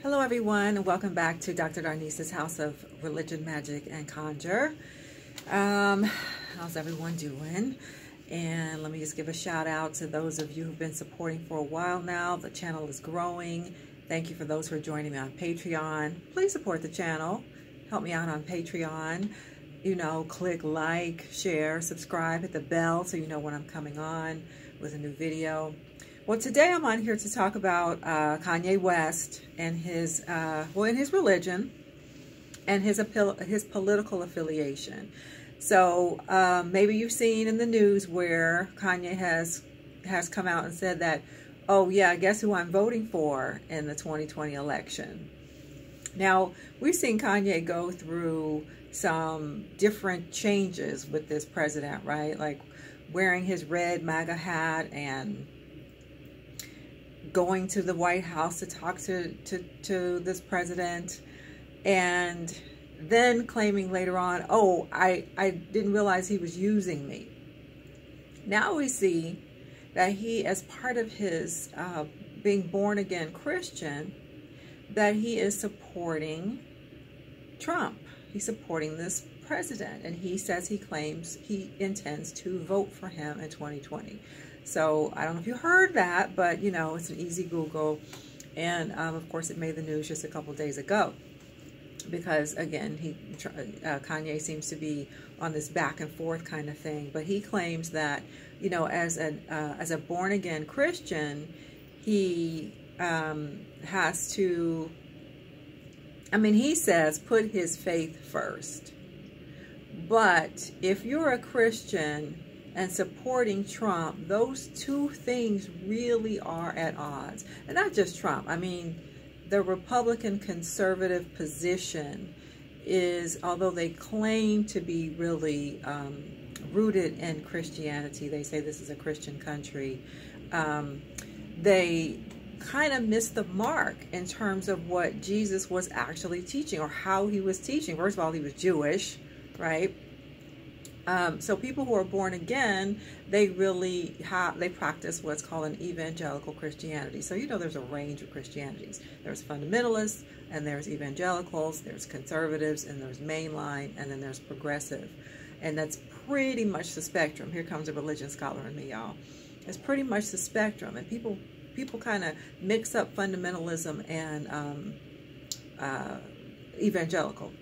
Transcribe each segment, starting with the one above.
Hello everyone, and welcome back to Dr. Darnise's House of Religion, Magic, and Conjure. How's everyone doing? And let me just give a shout out to those of you who've been supporting for a while now. The channel is growing. Thank you for those who are joining me on Patreon. Please support the channel. Help me out on Patreon. You know, click like, share, subscribe, hit the bell so you know when I'm coming on with a new video. Well, today I'm on here to talk about Kanye West and his, in his religion and his political affiliation. So maybe you've seen in the news where Kanye has come out and said that, oh yeah, guess who I'm voting for in the 2020 election. Now, we've seen Kanye go through some different changes with this president, right? Like wearing his red MAGA hat and going to the White House to talk to this president, and then claiming later on, oh, I didn't realize he was using me. Now we see that he, as part of his being born again Christian, that he is supporting Trump. He's supporting this president, and he says he intends to vote for him in 2020. So I don't know if you heard that, but you know, it's an easy Google. And of course it made the news just a couple days ago because again, Kanye seems to be on this back and forth kind of thing, but he claims that, you know, as a born again Christian, he has to, he says put his faith first. But if you're a Christian and supporting Trump, those two things really are at odds. And not just Trump. I mean, the Republican conservative position is, although they claim to be really rooted in Christianity, they say this is a Christian country, they kind of missed the mark in terms of what Jesus was actually teaching or how he was teaching. First of all, he was Jewish, right? So people who are born again, they practice what's called an evangelical Christianity. So, you know, there's a range of Christianities. There's fundamentalists, and there's evangelicals, there's conservatives, and there's mainline, and then there's progressive. And that's pretty much the spectrum. Here comes a religion scholar in me, y'all. It's pretty much the spectrum. And people kind of mix up fundamentalism and evangelical.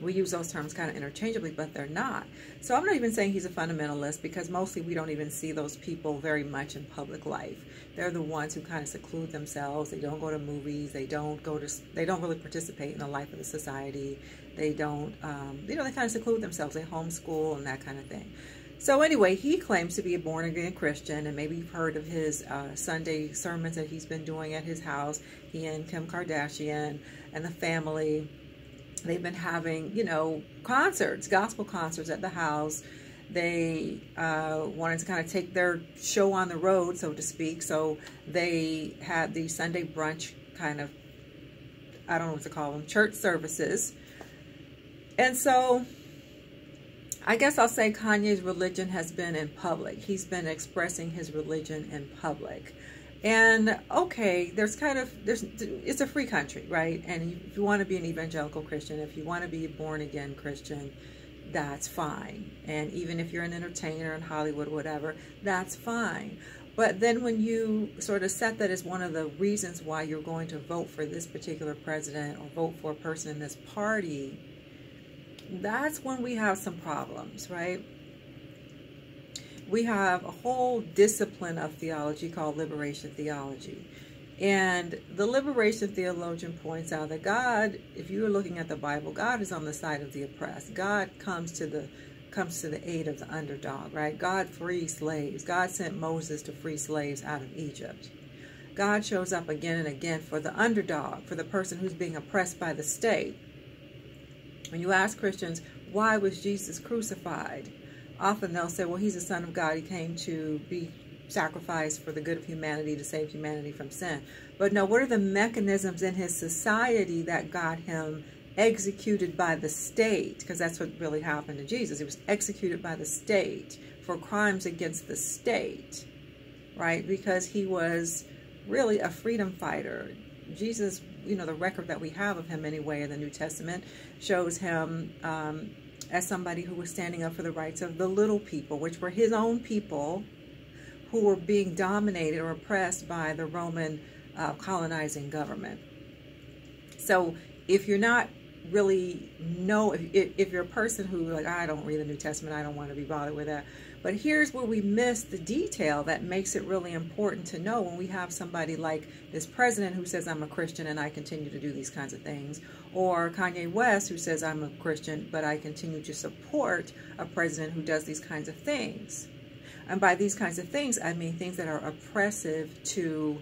We use those terms kind of interchangeably, but they're not. So I'm not even saying he's a fundamentalist, because mostly we don't even see those people very much in public life. They're the ones who kind of seclude themselves. They don't go to movies. They don't really participate in the life of the society. They don't, they kind of seclude themselves. They homeschool and that kind of thing. So anyway, he claims to be a born-again Christian, and maybe you've heard of his Sunday sermons that he's been doing at his house. He and Kim Kardashian and the family, they've been having, you know, concerts, gospel concerts at the house. They wanted to kind of take their show on the road, so to speak. So they had the Sunday brunch kind of, I don't know what to call them, church services. And so I guess I'll say Kanye's religion has been in public. He's been expressing his religion in public. And okay, it's a free country, right? And if you want to be an evangelical Christian, if you want to be a born again Christian, that's fine. And even if you're an entertainer in Hollywood or whatever, that's fine. But then when you sort of set that as one of the reasons why you're going to vote for this particular president or vote for a person in this party, that's when we have some problems, right? We have a whole discipline of theology called liberation theology. And the liberation theologian points out that God, if you're looking at the Bible, God is on the side of the oppressed. God comes to the aid of the underdog, right? God freed slaves. God sent Moses to free slaves out of Egypt. God shows up again and again for the underdog, for the person who's being oppressed by the state. When you ask Christians, why was Jesus crucified? Often they'll say, well, he's the Son of God. He came to be sacrificed for the good of humanity, to save humanity from sin. But no, what are the mechanisms in his society that got him executed by the state? Because that's what really happened to Jesus. He was executed by the state for crimes against the state, right? Because he was really a freedom fighter. Jesus, the record that we have of him anyway in the New Testament shows him as somebody who was standing up for the rights of the little people, which were his own people who were being dominated or oppressed by the Roman colonizing government. So if you're not really if you're a person who like, I don't read the New Testament, I don't want to be bothered with that. But here's where we miss the detail that makes it really important to know when we have somebody like this president who says, I'm a Christian and I continue to do these kinds of things, or Kanye West who says, I'm a Christian but I continue to support a president who does these kinds of things. And by these kinds of things, I mean things that are oppressive to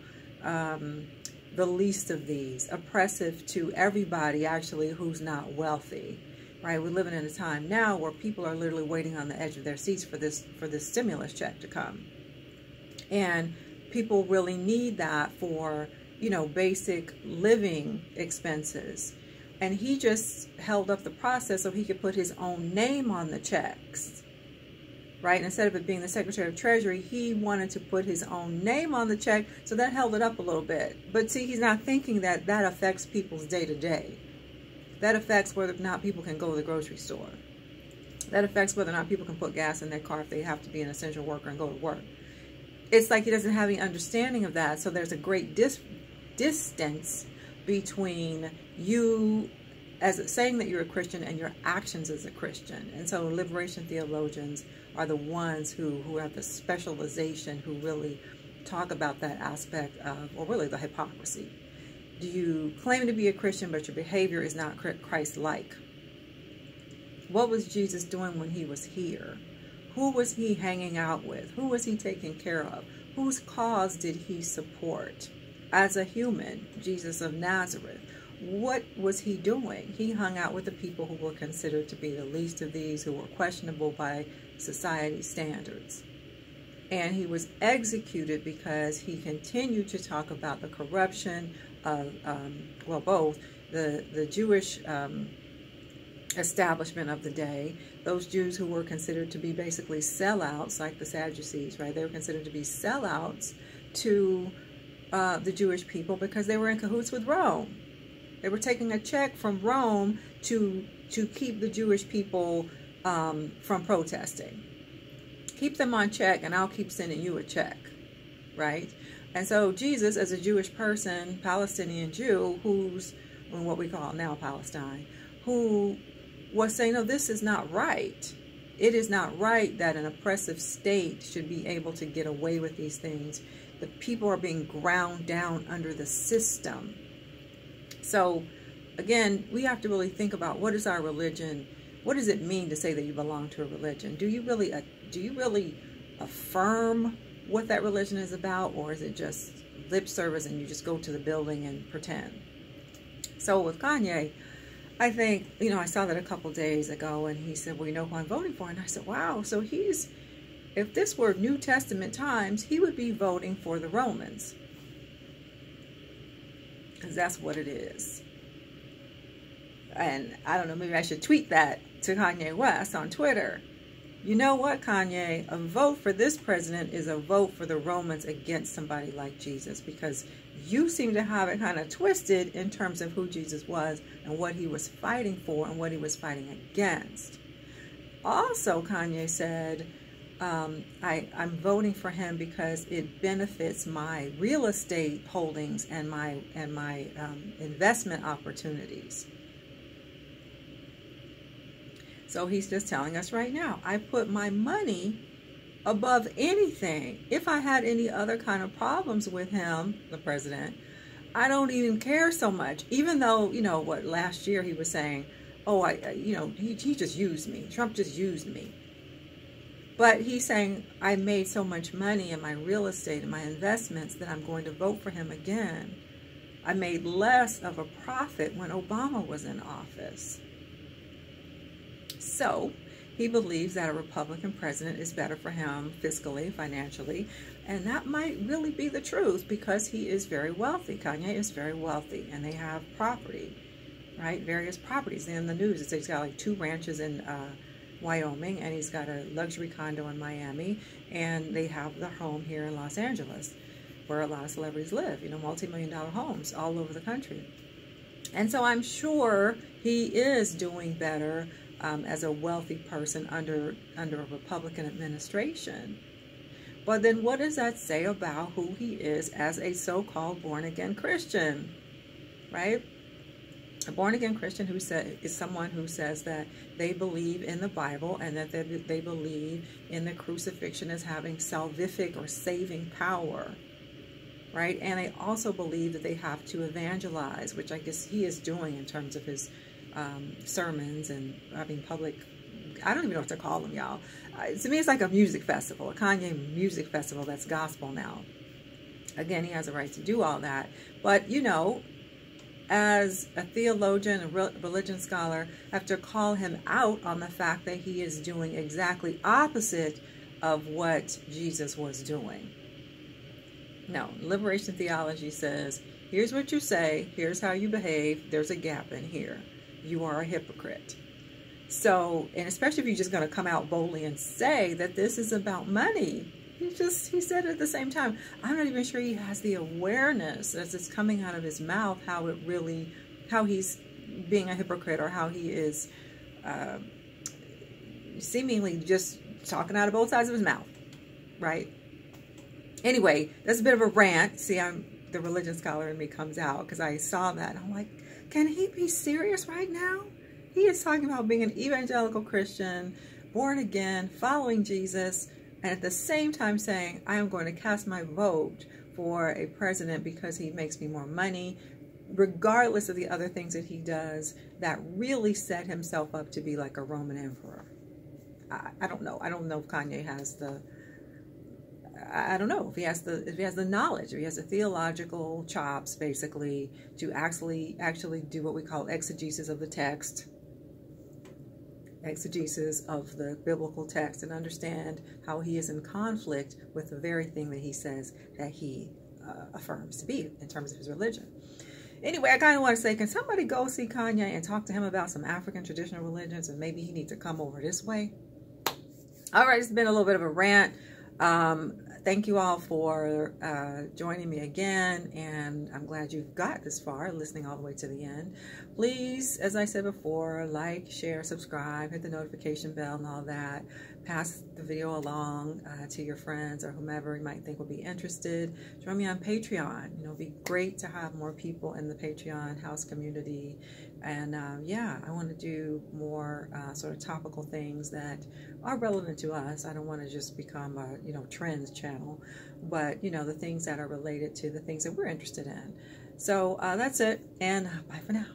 the least of these, oppressive to everybody actually who's not wealthy, right? We're living in a time now where people are literally waiting on the edge of their seats for this stimulus check to come. And people really need that for, basic living expenses. And he just held up the process so he could put his own name on the checks. Right? Instead of it being the Secretary of Treasury, he wanted to put his own name on the check, so that held it up a little bit. But see, he's not thinking that that affects people's day-to-day. That affects whether or not people can go to the grocery store. That affects whether or not people can put gas in their car if they have to be an essential worker and go to work. It's like he doesn't have any understanding of that, so there's a great distance between you as saying that you're a Christian and your actions as a Christian. And so liberation theologians are the ones who have the specialization, who really talk about that aspect of, or really the hypocrisy. Do you claim to be a Christian, but your behavior is not Christ-like? What was Jesus doing when he was here? Who was he hanging out with? Who was he taking care of? Whose cause did he support? As a human, Jesus of Nazareth, what was he doing? He hung out with the people who were considered to be the least of these, who were questionable by society standards. And he was executed because he continued to talk about the corruption of, both the Jewish establishment of the day, those Jews who were considered to be basically sellouts, like the Sadducees, right? They were considered to be sellouts to the Jewish people because they were in cahoots with Rome. They were taking a check from Rome to keep the Jewish people from protesting. Keep them on check and I'll keep sending you a check, right? And so Jesus, as a Jewish person, Palestinian Jew, who's in what we call now Palestine, who was saying, no, this is not right. It is not right that an oppressive state should be able to get away with these things. The people are being ground down under the system. So, again, we have to really think about what is our religion. What does it mean to say that you belong to a religion? Do you really affirm what that religion is about, or is it just lip service and you just go to the building and pretend? So with Kanye, I think, I saw that a couple days ago, and he said, well, you know who I'm voting for? And I said, wow, so if this were New Testament times, he would be voting for the Romans. Because that's what it is. And I don't know, maybe I should tweet that to Kanye West on Twitter. You know what, Kanye? A vote for this president is a vote for the Romans against somebody like Jesus, because you seem to have it kind of twisted in terms of who Jesus was and what he was fighting for and what he was fighting against. Also, Kanye said, I'm voting for him because it benefits my real estate holdings and my investment opportunities. So he's just telling us right now, I put my money above anything. If I had any other kind of problems with him, the president, I don't even care so much. Even though, last year he was saying, oh, he just used me. Trump just used me. But he's saying, I made so much money in my real estate and my investments that I'm going to vote for him again. I made less of a profit when Obama was in office. So he believes that a Republican president is better for him fiscally, financially, and that might really be the truth because he is very wealthy. Kanye is very wealthy, and they have property, right? Various properties. In the news, he's got like 2 ranches in Wyoming, and he's got a luxury condo in Miami, and they have the home here in Los Angeles. where a lot of celebrities live, you know, multi-million-dollar homes all over the country. And so I'm sure he is doing better as a wealthy person under a Republican administration. But then what does that say about who he is as a so-called born-again Christian, right? A born-again Christian is someone who says that they believe in the Bible and that they believe in the crucifixion as having salvific or saving power, right? And they also believe that they have to evangelize, which I guess he is doing in terms of his sermons and having public, I don't even know what to call them, y'all. To me, it's like a music festival, a Kanye music festival that's gospel now. Again, he has a right to do all that. But, you know, as a theologian, a religion scholar, I have to call him out on the fact that he is doing exactly opposite of what Jesus was doing. No, liberation theology says, here's what you say, here's how you behave, there's a gap in here. You are a hypocrite. So, and especially if you're just going to come out boldly and say that this is about money. He said it at the same time. I'm not even sure he has the awareness as it's coming out of his mouth how he's being a hypocrite, or how he is seemingly just talking out of both sides of his mouth, right? Anyway, that's a bit of a rant. See, the religion scholar in me comes out because I saw that. I'm like, can he be serious right now? He is talking about being an evangelical Christian, born again, following Jesus, and at the same time saying, I am going to cast my vote for a president because he makes me more money, regardless of the other things that he does that really set himself up to be like a Roman emperor. I don't know. I don't know if Kanye has the, I don't know if he has the knowledge, or he has the theological chops, basically, to actually do what we call exegesis of the text, exegesis of the biblical text, and understand how he is in conflict with the very thing that he says that he affirms to be in terms of his religion. Anyway, I kind of want to say, can somebody go see Kanye and talk to him about some African traditional religions, and maybe he needs to come over this way? All right, it's been a little bit of a rant. Thank you all for joining me again, and I'm glad you've got this far, listening all the way to the end. Please, as I said before, like, share, subscribe, hit the notification bell and all that. Pass the video along to your friends or whomever you might think will be interested. Join me on Patreon. You know, it'd be great to have more people in the Patreon house community. And yeah, I want to do more sort of topical things that are relevant to us. I don't want to just become a, you know, trends channel, but, you know, the things that are related to the things that we're interested in. So that's it, and bye for now.